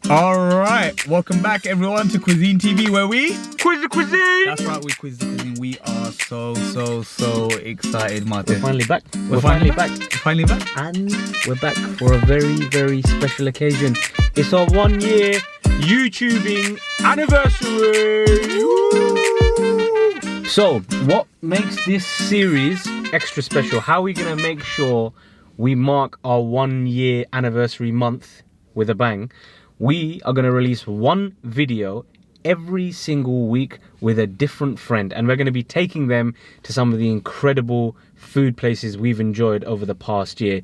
Alright, welcome back everyone to Quizine TV where we Quiz the cuisine! That's right, we quiz the cuisine. We are so excited, Martin. We're finally back. We're finally back. And we're back for a very special occasion. It's our 1 year YouTubing anniversary! Woo! So, what makes this series extra special? How are we going to make sure we mark our 1 year anniversary month with a bang? We are going to release one video every single week with a different friend, and we're going to be taking them to some of the incredible food places we've enjoyed over the past year.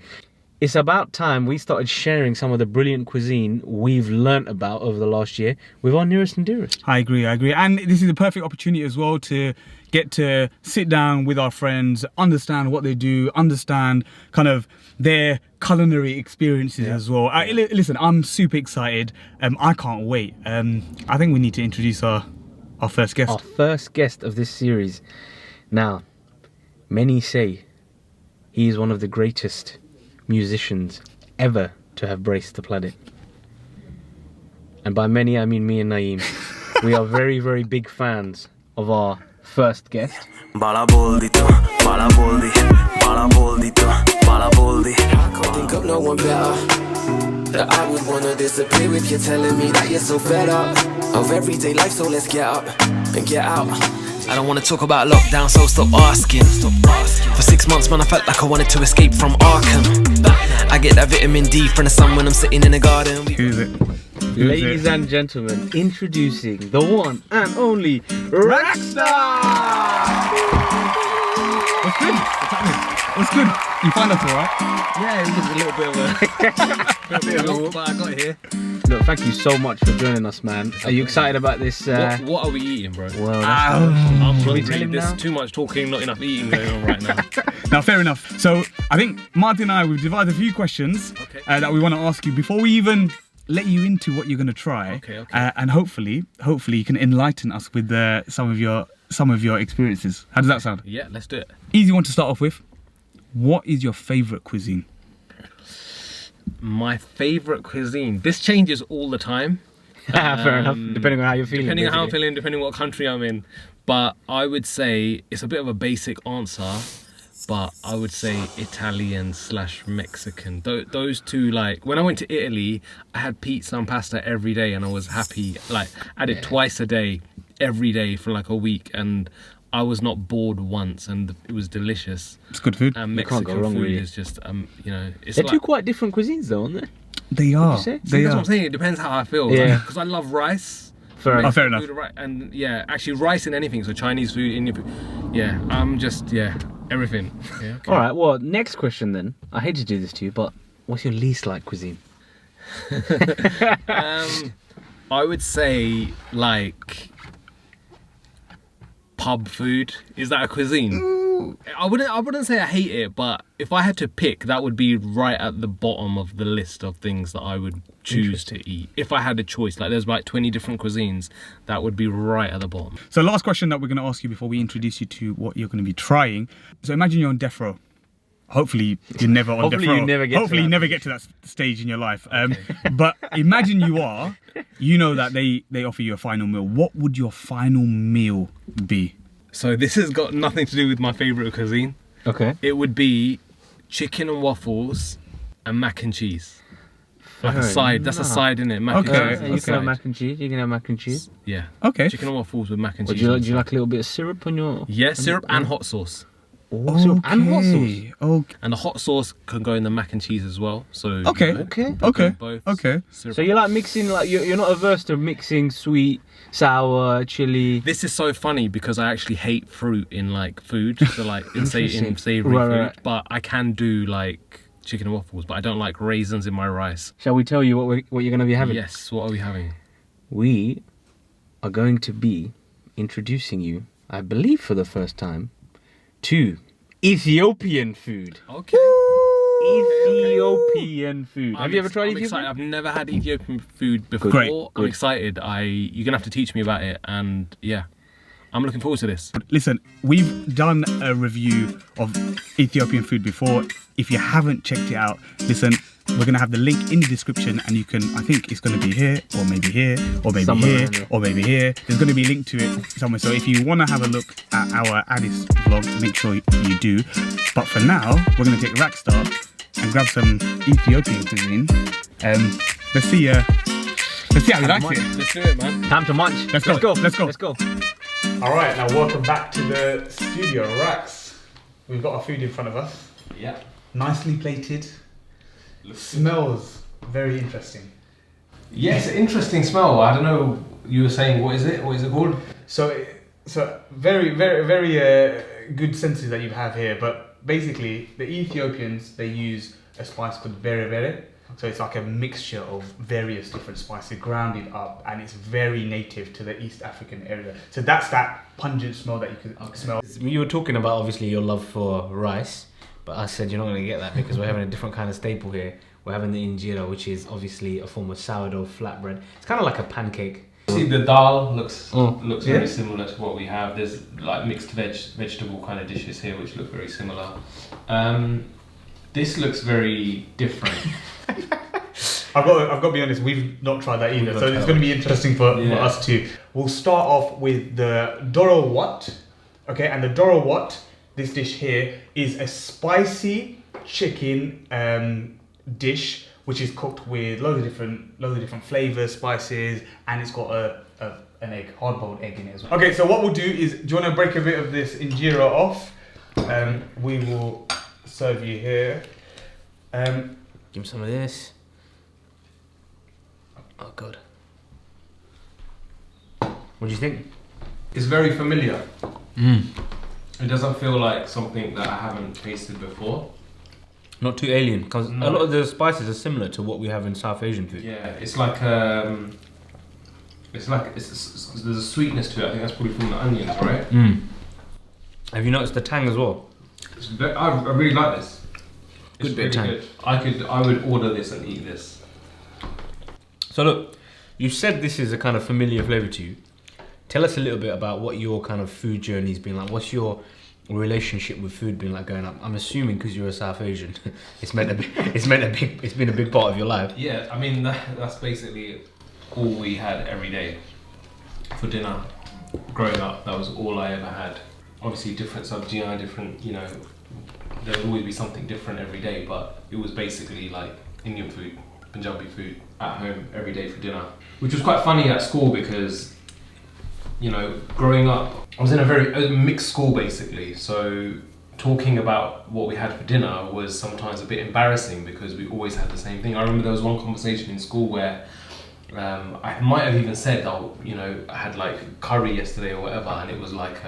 It's about time we started sharing some of the brilliant cuisine we've learnt about over the last year with our nearest and dearest. I agree. And this is a perfect opportunity as well to get to sit down with our friends, understand what they do, understand kind of their culinary experiences as well. Listen, I'm super excited. I can't wait. I think we need to introduce our first guest. Our first guest of this series. Now, many say he is one of the greatest musicians ever to have graced the planet. And by many, I mean me and Naeem. We are very big fans of our first guest. I can't think of no one better that I would wanna disappear with. You're telling me that you're so fed up of everyday life, so let's get up and get out. I don't wanna talk about lockdown, so stop asking. For 6 months, man, I felt like I wanted to escape from Arkham. I get that vitamin D from the sun when I'm sitting in the garden. Who's it? Ladies and gentlemen, introducing the one and only Raxstar! What's good? What's happening? What's good? You find us alright? Yeah, it was a little bit of a But I got here. Look, thank you so much for joining us, man. Are you excited about this? What are we eating, bro? Well, that's the question. I'm Should we hungry. tell him There's now? too much talking, not enough eating going on right now. Now, fair enough. So, I think Martin and I, we've devised a few questions that we want to ask you before we even let you into what you're going to try. Okay. And hopefully you can enlighten us with some of your experiences. How does that sound? Yeah, let's do it. Easy one to start off with. What is your favourite cuisine? My favourite cuisine. This changes all the time. Fair enough, depending on how you're feeling. Depending on how I'm basically. feeling, depending on what country I'm in. But I would say it's a bit of a basic answer, but I would say Italian/Mexican. Those two, like when I went to Italy, I had pizza and pasta every day, and I was happy. Like I had it twice a day, every day for like a week, and I was not bored once, and it was delicious. It's good food. And You can't Mexican go wrong, food really. is just, it's They're like, two quite different cuisines, though, aren't they? They are. say? They that's are. what I'm saying. It depends how I feel. Yeah. Because I love rice. Fair enough. fair enough. Food, and yeah, actually rice in anything. So Chinese food, Indian food. Yeah, I'm just everything. Yeah. Okay. All right. Well, next question then. I hate to do this to you, but what's your least like cuisine? I would say like pub food. Is that a cuisine? I wouldn't say I hate it, but if I had to pick, that would be right at the bottom of the list of things that I would choose to eat. If I had a choice, like there's like 20 different cuisines, that would be right at the bottom. So last question that we're going to ask you before we introduce you to what you're going to be trying. So imagine you're on death row. Hopefully you're never on death row. Hopefully you never get to that stage in your life. But imagine you are. You know that they offer you a final meal. What would your final meal be? So this has got nothing to do with my favourite cuisine. Okay. It would be chicken and waffles and mac and cheese. Like a side. That's a side, innit? Mac Okay. and cheese. You is a can have side. mac and cheese. You can have mac and cheese. Yeah. Okay. Chicken and waffles with mac and Or cheese. do you like a little bit of syrup on your? Yeah, syrup and hot sauce. Oh, syrup and hot sauce. Okay. And the hot sauce can go in the mac and cheese as well. So Okay. you know, Okay. Okay. both Okay. syrup. So you like mixing, like you're not averse to mixing sweet, sour, chili. This is so funny because I actually hate fruit in like food, so like in Interesting. savoury Right, food. right. But I can do like chicken and waffles, but I don't like raisins in my rice. Shall we tell you what you're going to be having? Yes, what are we having? We are going to be introducing you, I believe for the first time, to Ethiopian food. Okay. Ethiopian food. Have you ever tried I'm Ethiopian? excited. I've never had Ethiopian food before. Great, I'm good. excited. You're gonna have to teach me about it, and yeah, I'm looking forward to this. Listen, we've done a review of Ethiopian food before. If you haven't checked it out, listen, we're gonna have the link in the description, and you can, I think it's gonna be here, or maybe here, or maybe Somewhere here, around there. or maybe here. There's gonna be a link to it somewhere. So if you wanna have a look at our Addis vlog, make sure you do. But for now, we're gonna take Raxstar and grab some Ethiopian cuisine. Let's see how he likes it. Let's do it, man. Time to munch. Let's go. Let's go. Let's go. All right, now welcome back to the studio, Rax. We've got our food in front of us. Yeah. Nicely plated. Smells very interesting. Yes, interesting smell. I don't know. You were saying, what is it? What is it called? So very good senses that you have here. But basically, the Ethiopians, they use a spice called bere. So it's like a mixture of various different spices grounded up, and it's very native to the East African area. So that's that pungent smell that you can smell. You were talking about obviously your love for rice, but I said you're not going to get that because we're having a different kind of staple here. We're having the injera, which is obviously a form of sourdough flatbread. It's kind of like a pancake. See, the dal looks Yeah. very similar to what we have. There's like mixed vegetable kind of dishes here which look very similar. This looks very different. I've got to be honest, we've not tried that either, so it's going to be interesting for us too. We'll start off with the Doro Wat, okay, and the Doro Wat, this dish here, is a spicy chicken dish which is cooked with loads of different flavors, spices, and it's got an egg, hard-boiled egg in it as well. Okay, so what we'll do is, do you want to break a bit of this injera off? We will serve you here. Give me some of this. Oh god. What do you think? It's very familiar. It doesn't feel like something that I haven't tasted before. Not too alien, because a lot of the spices are similar to what we have in South Asian food. Yeah, it's like there's a sweetness to it. I think that's probably from the onions, right? Have you noticed the tang as well? I really like this. Good It's bit of really tang. good. I would order this and eat this. So look, you said this is a kind of familiar flavour to you. Tell us a little bit about what your kind of food journey's been like. What's your relationship with food been like going up? I'm assuming because you're a South Asian, it's been a big part of your life. Yeah, I mean that's basically all we had every day for dinner. Growing up, that was all I ever had. Obviously, different subgenre, different, there would always be something different every day, but it was basically like Indian food, Punjabi food at home every day for dinner, which was quite funny at school because, growing up, I was in a very mixed school basically. So talking about what we had for dinner was sometimes a bit embarrassing because we always had the same thing. I remember there was one conversation in school where I might have even said, I had like curry yesterday or whatever, and it was like,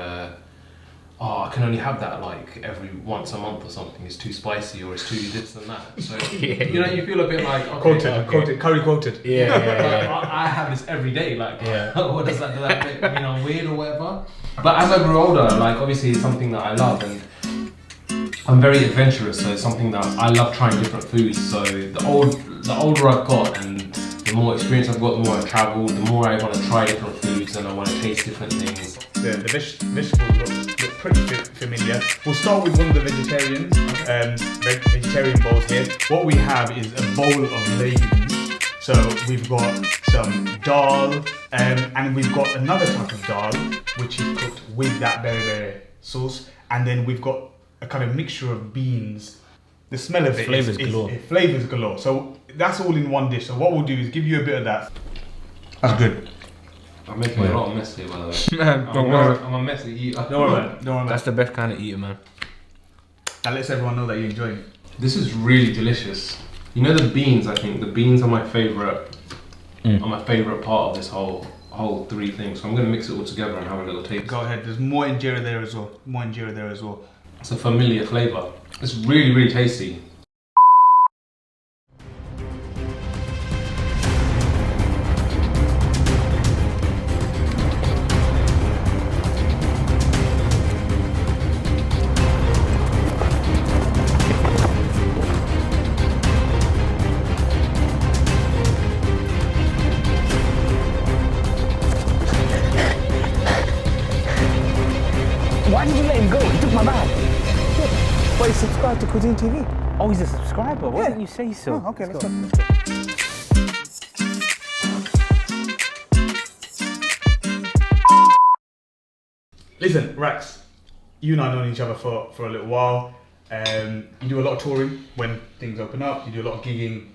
I can only have that like every once a month or something. It's too spicy or it's too this and that. So you feel a bit like Quoted, curry quoted. I have this every day. Like, what does that make me I'm weird or whatever? But as I grew older, like obviously it's something that I love, and I'm very adventurous. So it's something that I love trying different foods. So the older I've got and the more experience I've got, the more I've travelled, the more I want to try different foods and I want to taste different things. The vegetables look pretty familiar. We'll start with one of the vegetarian bowls here. What we have is a bowl of legumes. So we've got some dal, and we've got another type of dal, which is cooked with that bere sauce. And then we've got a kind of mixture of beans. The smell of it Flavors galore. Flavors galore. So that's all in one dish. So what we'll do is give you a bit of that. That's good. I'm making a lot of mess here, by the way. Don't worry. I'm a messy eater. Don't worry about it. That's the best kind of eater, man. That lets everyone know that you're enjoying it. This is really delicious. You know the beans, I think the beans are my favourite part of this whole three things. So I'm going to mix it all together and have a little taste. Go ahead, there's more injera there as well. It's a familiar flavour. It's really, really tasty. Why did you let him go? He took my bag. But he subscribed to Quizine TV. Oh, he's a subscriber. Why didn't you say so? Oh, okay, let's go. Listen, Rax, you and I have known each other for a little while. You do a lot of touring when things open up. You do a lot of gigging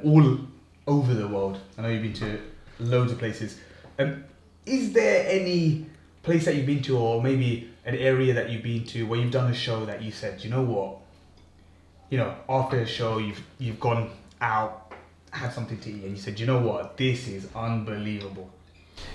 all over the world. I know you've been to loads of places. Is there any place that you've been to, or maybe an area that you've been to where you've done a show that you said, you know what, you know, after a show you've gone out, had something to eat, and you said, you know what, this is unbelievable?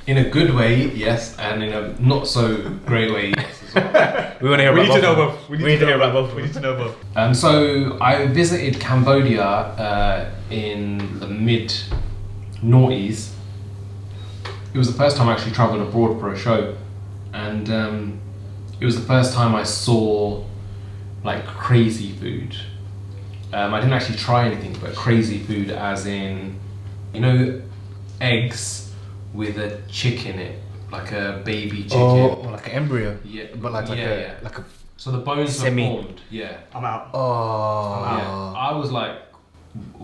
In a good way, yes, and in a not so great way, yes as well. We want to hear We about need to know both. both. We need to hear about both. We need to know both. So I visited Cambodia in the mid-noughties. It was the first time I actually travelled abroad for a show, and it was the first time I saw like crazy food. I didn't actually try anything, but crazy food as in, you know, eggs with a chick in it, like a baby chicken. Oh, like an embryo. Yeah, But like a so the bones Semi- are formed. Yeah. I'm out. Oh. Yeah. I was like,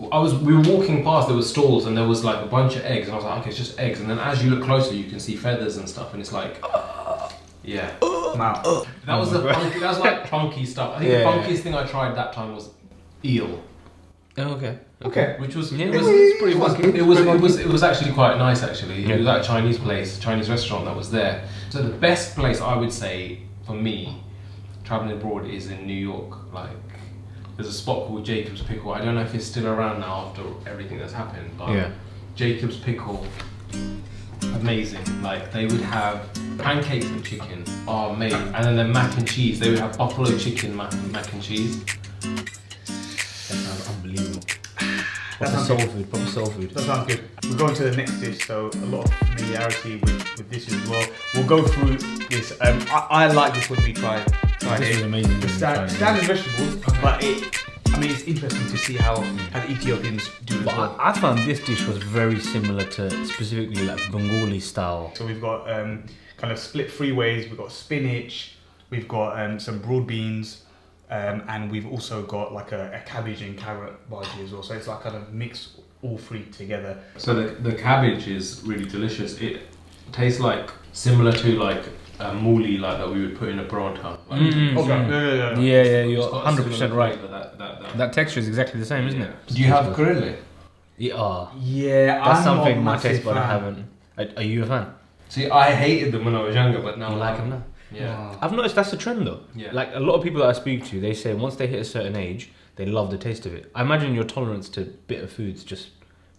we were walking past, there were stalls and there was like a bunch of eggs, and I was like, okay, it's just eggs. And then as you look closer, you can see feathers and stuff, and it's like, yeah. I'm out. That was like funky stuff. I think the funkiest thing I tried that time was eel, Oh, okay. Okay. which was Yeah, it was it's pretty funky. it was actually quite nice actually. Yeah. It was at a Chinese place, Chinese restaurant that was there. So the best place I would say for me traveling abroad is in New York. Like, there's a spot called Jacob's Pickle. I don't know if it's still around now after everything that's happened, but Yeah. Jacob's Pickle, amazing. Like, they would have pancakes and chicken, mate, and then their mac and cheese. They would have buffalo chicken mac and cheese. That sounds unbelievable. That Proper sounds soul good. food. Proper soul food. That sounds good. We're going to the next dish, so a lot of familiarity with this as well. We'll go through this. I like this when we tried This it. was amazing. The standard vegetables, but it's interesting to see how the Ethiopians do it. But as well. I found this dish was very similar to specifically like Bengali style. So we've got kind of split three ways. We've got spinach, we've got some broad beans, and we've also got like a cabbage and carrot bhaji as well. So it's like kind of mix all three together. So the cabbage is really delicious. It tastes like similar to like a mooli, like that we would put in a paratha. Like, Okay. Yeah, you're it's got a 100% similar right. flavour, that. That texture is exactly the same, isn't it? Do you have karili? Yeah. Yeah, That's I'm something not a my massive taste bud fan. haven't. Are you a fan? See, I hated them when I was younger, but now You I like them now? Yeah. I've noticed that's a trend though. Yeah. Like a lot of people that I speak to, they say once they hit a certain age, they love the taste of it. I imagine your tolerance to bitter foods just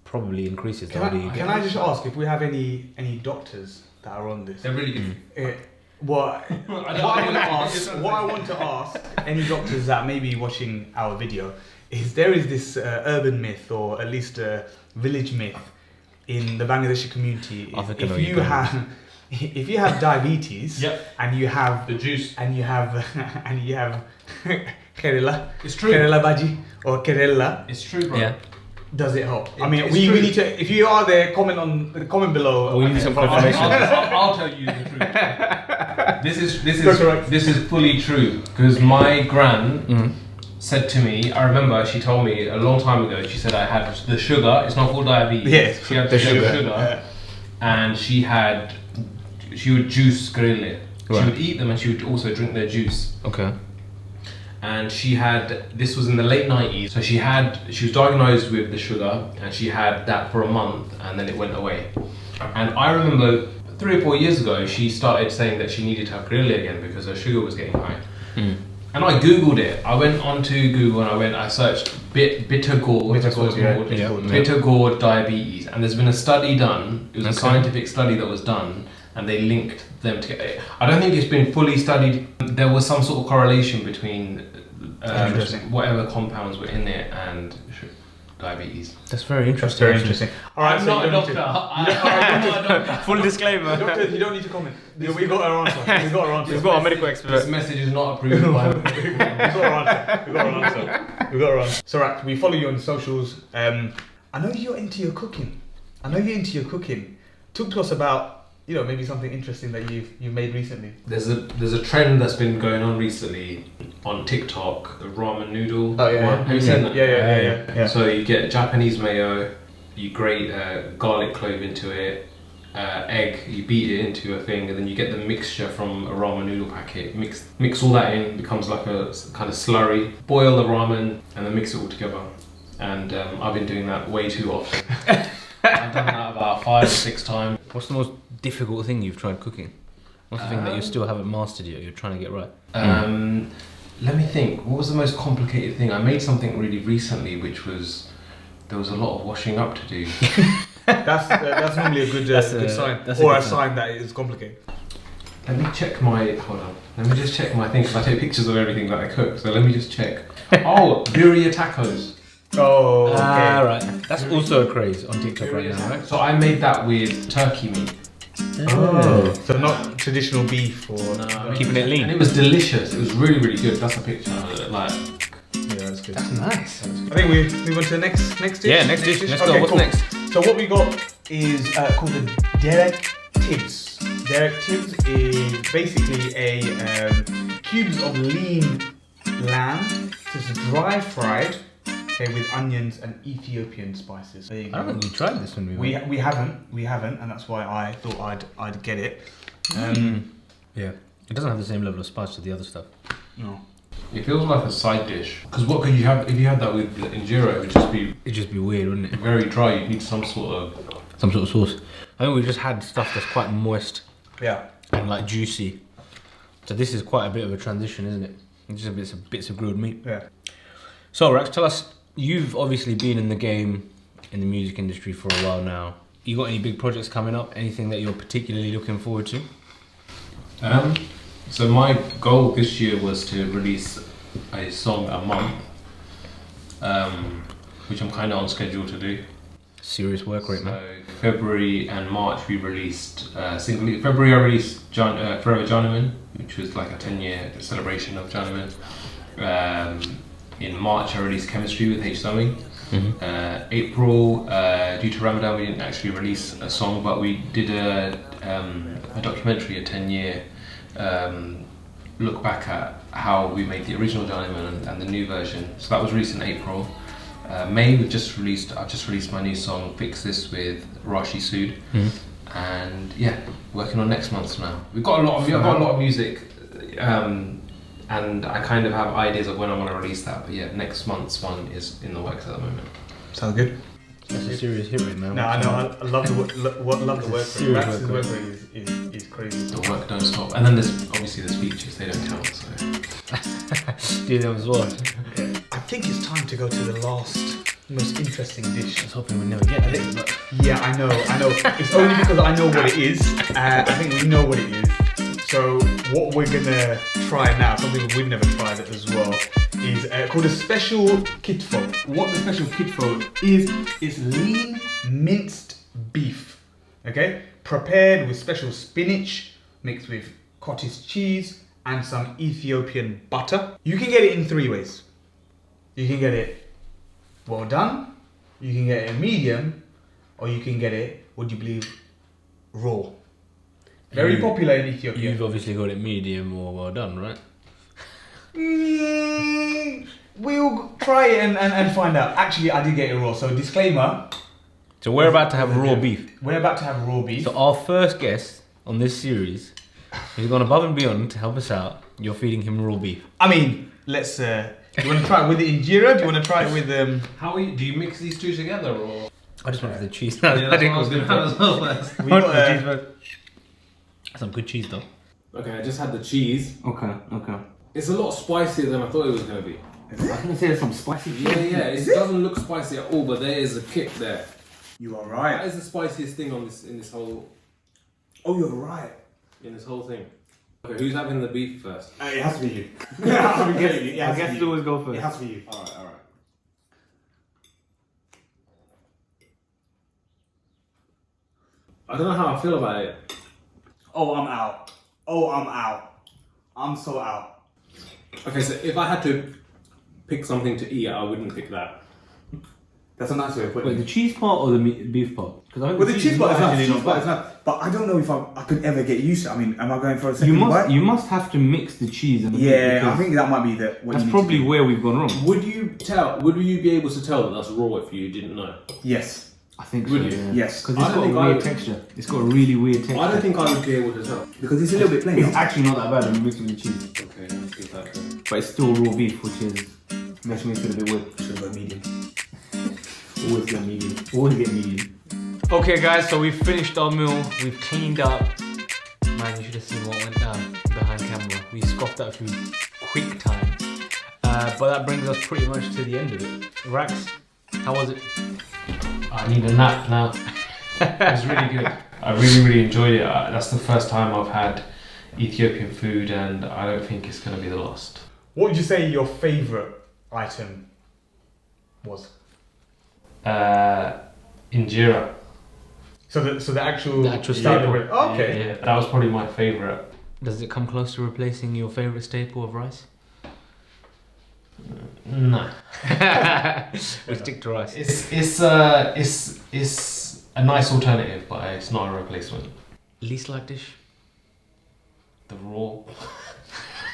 probably increases the older you Can get. I just ask if we have any doctors that are on this? They're really good. What I want to ask any doctors that may be watching our video is there is this urban myth, or at least a village myth in the Bangladeshi community. I think I know If you're you going have if you have diabetes Yep. and you have The juice. kerela, It's true. kerela bhaji or kerela, It's true, bro. Yeah. does it help? I It- mean, it's we true. need to. If you are there, comment below. We need some I'll, confirmation. I'll tell you the truth. Go correct. This is fully true, because my gran said to me, I remember she told me a long time ago, she said I had the sugar, it's not called diabetes. Yes, she had the sugar, sugar. and she would juice grille. She Right. would eat them and she would also drink their juice. Okay. And this was in the late 90s, so she was diagnosed with the sugar, and she had that for a month, and then it went away. And I remember 3 or 4 years ago, she started saying that she needed to have grille again because her sugar was getting high. And I googled it. I went onto Google and I searched bitter gourd, that's what it's called. yeah. Bitter gourd diabetes, and there's been a study done. It was a Okay. scientific study that was done, and they linked them together. I don't think it's been fully studied. There was some sort of correlation between Interesting. whatever compounds were in it and diabetes. That's very That's interesting. very actually. interesting. All right, I'm so not you a don't need doctor. to- I'm not a doctor. Full disclaimer. Doctors, you don't need to comment. We got our answer. We got our answer. We've got a medical This expert. message is not approved by. We got our answer. We got our answer. We got our answer. So, right, we follow you on the socials. I know you're into your cooking. Talk to us about maybe something interesting that you've made recently. There's a trend that's been going on recently on TikTok, the ramen noodle Oh yeah, one. Have you seen that? Yeah. So you get Japanese mayo, you grate garlic clove into it, egg, you beat it into a thing, and then you get the mixture from a ramen noodle packet. Mix all that in, becomes like a kind of slurry. Boil the ramen and then mix it all together. And I've been doing that way too often. I've done that about 5 or 6 times. What's the most difficult thing you've tried cooking? What's the thing that you still haven't mastered yet? You're trying to get right. Let me think. What was the most complicated thing? I made something really recently, which was there was a lot of washing up to do. That's normally a good sign, or a sign that it is complicated. Let me check my. Hold on. Let me just check my thing because I take pictures of everything that I cook. So let me just check. Oh, birria tacos. Oh, okay. Right. That's also a craze on TikTok right now, right? So I made that with turkey meat. Oh, so not traditional beef or Keeping it lean. And it was delicious. It was really, really good. That's a picture. Like, yeah, that's good. That's nice. I think we move on to the next dish. Yeah, next dish. Let's go. Okay, What's cool. next? So what we got is called the Derek Tibbs. Derek Tibbs is basically a cubes of lean lamb. So it's dry fried, okay, with onions and Ethiopian spices. There you go. I don't think we tried this one. We haven't, and that's why I thought I'd get it. Yeah, it doesn't have the same level of spice to the other stuff. No. it feels like a side dish. Because what could you have if you had that with injera? It would just be weird, wouldn't it? very dry. You'd need some sort of sauce. I think we just had stuff that's quite moist. Yeah. And like juicy. So this is quite a bit of a transition, isn't it? Just bits of grilled meat. Yeah. So Rax, tell us, you've obviously been in the game, in the music industry for a while now. You got any big projects coming up? Anything that you're particularly looking forward to? So my goal this year was to release a song a month, which I'm kind of on schedule to do. Serious work rate, man. So February and March we released singly. February I released Forever Johnnyman, which was like a 10-year celebration of Johnnyman. In March I released Chemistry with H. Zoe. Mm-hmm. April, due to Ramadan, we didn't actually release a song, but we did a documentary, a 10-year look back at how we made the original Johnnyman and the new version. So that was released in April. May I've just released my new song Fix This with Rashi Sood. Mm-hmm. And yeah, working on next month's now. I've got a lot of music, and I kind of have ideas of when I want to release that. But yeah, next month's one is in the works at the moment. Sounds good. That's a serious hit rate, man. No, I know. I love the work rate. Serious Rax's work work rate is crazy. The work don't stop. And then there's obviously the speeches, they don't count. So Do them as well. I think it's time to go to the last, most interesting dish. I was hoping we'd never get it, but Yeah, I know. It's only because I know what it is. I think we know what it is. So what we're gonna try now, something we've never tried it as well, is called a special kitfo. What the special kitfo is lean minced beef, okay? Prepared with special spinach, mixed with cottage cheese and some Ethiopian butter. You can get it in 3 ways. You can get it well done, you can get it medium, or you can get it, would you believe, raw. Very popular in Ethiopia. you've obviously got it medium or well done, right? We'll try it and find out. Actually, I did get it raw, so disclaimer. So we're about to have raw beef. We're about to have raw beef. So our first guest on this series has gone above and beyond to help us out. You're feeding him raw beef. I mean, let's. Do you want to try it with the injera? Do you want to try it with do you mix these two together or? I just went for the cheese. Yeah, that's what I was gonna have as well first. We got, Some good cheese though. Okay, I just had the cheese. Okay. It's a lot spicier than I thought it was gonna be. I was gonna say there's some spicy. Yeah, it doesn't look spicy at all, but there is a kick there. You are That right. is the spiciest thing in this whole thing. Okay, who's having the beef first? It has to be you. I'm getting you. I guess always go first. It has to be you. Alright. I don't know how I feel about it. Oh, I'm out. I'm so out. Okay, so if I had to pick something to eat, I wouldn't pick that. That's a nice way of putting Wait, it. the cheese part or the beef part? Because I think Well, the cheese part is nice. actually Cheese part is nice. But I don't know if I could ever get used to it. I mean, am I going for a You second bite? must have to mix the cheese and the meat, Yeah, I because think that might be what you that's need probably to do. where we've gone wrong. Would you be able to tell that that's raw if you didn't know? Yes. I think so. Would you? Yeah. Yes. Because I it's don't got a think I weird would. texture. It's got a really weird texture. I don't think I would be able to tell. Because it's a little bit plain. It's actually not that bad when you mix it with the cheese, Okay, let's give that a go. but it's still raw beef, which is makes me feel a bit weird. Should have got medium. Always get medium. Always get medium. Okay, guys, so we've finished our meal. We've cleaned up. Man, you should have seen what went down behind camera. We scoffed that food quick time. But that brings us pretty much to the end of it. Rax, how was it? I need a nap now. It was really good. I really enjoyed it. That's the first time I've had Ethiopian food, and I don't think it's going to be the last. What would you say your favourite item was? Injera. So the actual The actual style staple. of it. Oh, okay. Yeah, that was probably my favourite. Does it come close to replacing your favourite staple of rice? No. We stick to rice. It's a nice alternative, but it's not a replacement. Least like dish? The raw.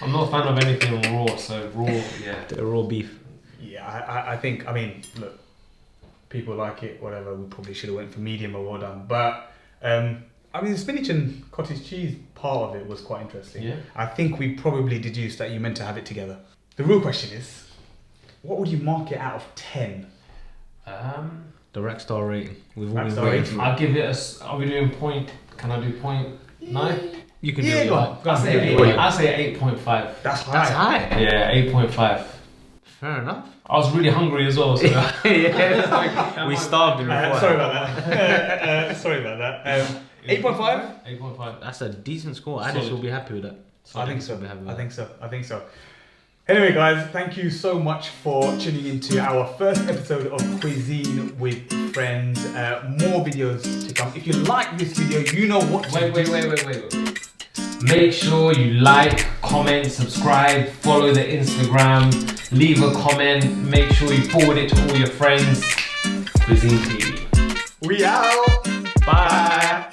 I'm not a fan of anything raw, so raw, yeah. The raw beef. Yeah, I think, I mean, look, people like it, whatever, we probably should have went for medium or well done. But, I mean, the spinach and cottage cheese part of it was quite interesting. Yeah. I think we probably deduced that you meant to have it together. The real question is, what would you mark it out of 10? The Raxstar rating. We've all been Raxstar waiting rating. for I'll give it are we doing point? Can I do point? No? You can Yeah, do it. go like- on. Go I'll on. say, Yeah, I'll say 8.5. That's high. That's high. Yeah, 8.5. Fair enough. I was really hungry as well, so Yeah, we starved him before. Sorry about that. Sorry about that. 8.5? 8.5. That's a decent score. Addis will be happy with that. I think so. Will be happy with I that. think so. Anyway, guys, thank you so much for tuning into our first episode of Cuisine with Friends. More videos to come. If you like this video, you know what to do. Wait. Make sure you like, comment, subscribe, follow the Instagram, leave a comment, make sure you forward it to all your friends. Quizine TV. We out. Bye.